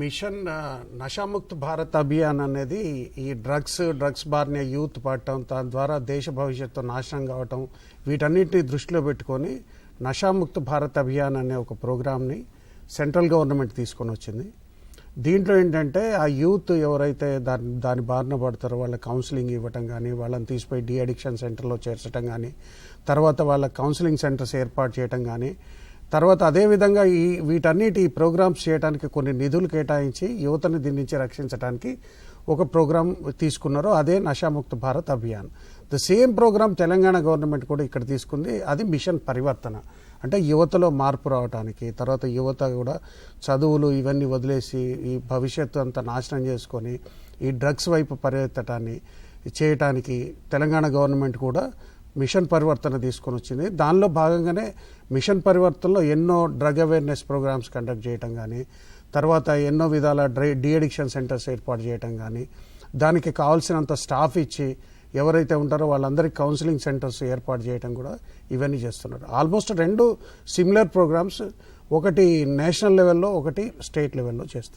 Machine Nasha Mukt Bharat Abhiyan అనేది ఈ drugs బారిన యూత్ పడటం, దాని ద్వారా దేశ భవిష్యత్తు నాశనం కావటం, వీటన్నిటిని దృష్టిలో పెట్టుకొని నషాముక్త్ భారత్ అభియాన్ అనే ఒక ప్రోగ్రామ్ని సెంట్రల్ గవర్నమెంట్ తీసుకొని వచ్చింది. దీంట్లో ఏంటంటే ఆ యూత్ ఎవరైతే దాని బారిన పడతారో వాళ్ళ కౌన్సిలింగ్ ఇవ్వటం కానీ, వాళ్ళని తీసిపోయి డీ అడిక్షన్ సెంటర్లో చేర్చడం కానీ, తర్వాత వాళ్ళ కౌన్సిలింగ్ సెంటర్స్ ఏర్పాటు చేయటం కానీ, తర్వాత అదేవిధంగా వీటన్నిటి ప్రోగ్రామ్స్ చేయడానికి కొన్ని నిధులు కేటాయించి యువతని దీని నుంచి రక్షించడానికి ఒక ప్రోగ్రాం తీసుకున్నారు. అదే Nasha Mukt Bharat Abhiyan. The same programme Telangana government కూడా ఇక్కడ తీసుకుంది. అది మిషన్ పరివర్తన. అంటే యువతలో మార్పు రావడానికి, తర్వాత యువత కూడా చదువులు ఇవన్నీ వదిలేసి ఈ భవిష్యత్తు అంతా నాశనం చేసుకొని ఈ డ్రగ్స్ వైపు పరిగెత్తటాన్ని చేయటానికి తెలంగాణ గవర్నమెంట్ కూడా మిషన్ పరివర్తన తీసుకొని వచ్చింది. దానిలో భాగంగానే మిషన్ పరివర్తనలో ఎన్నో డ్రగ్ అవేర్నెస్ ప్రోగ్రామ్స్ కండక్ట్ చేయటం కానీ, తర్వాత ఎన్నో విధాల డీ అడిక్షన్ సెంటర్స్ ఏర్పాటు చేయటం కానీ, దానికి కావాల్సినంత స్టాఫ్ ఇచ్చి ఎవరైతే ఉంటారో వాళ్ళందరికీ కౌన్సిలింగ్ సెంటర్స్ ఏర్పాటు చేయడం కూడా ఇవన్నీ చేస్తున్నారు. ఆల్మోస్ట్ 2 సిమిలర్ ప్రోగ్రామ్స్, ఒకటి నేషనల్ లెవెల్లో, ఒకటి స్టేట్ లెవెల్లో చేస్తున్నారు.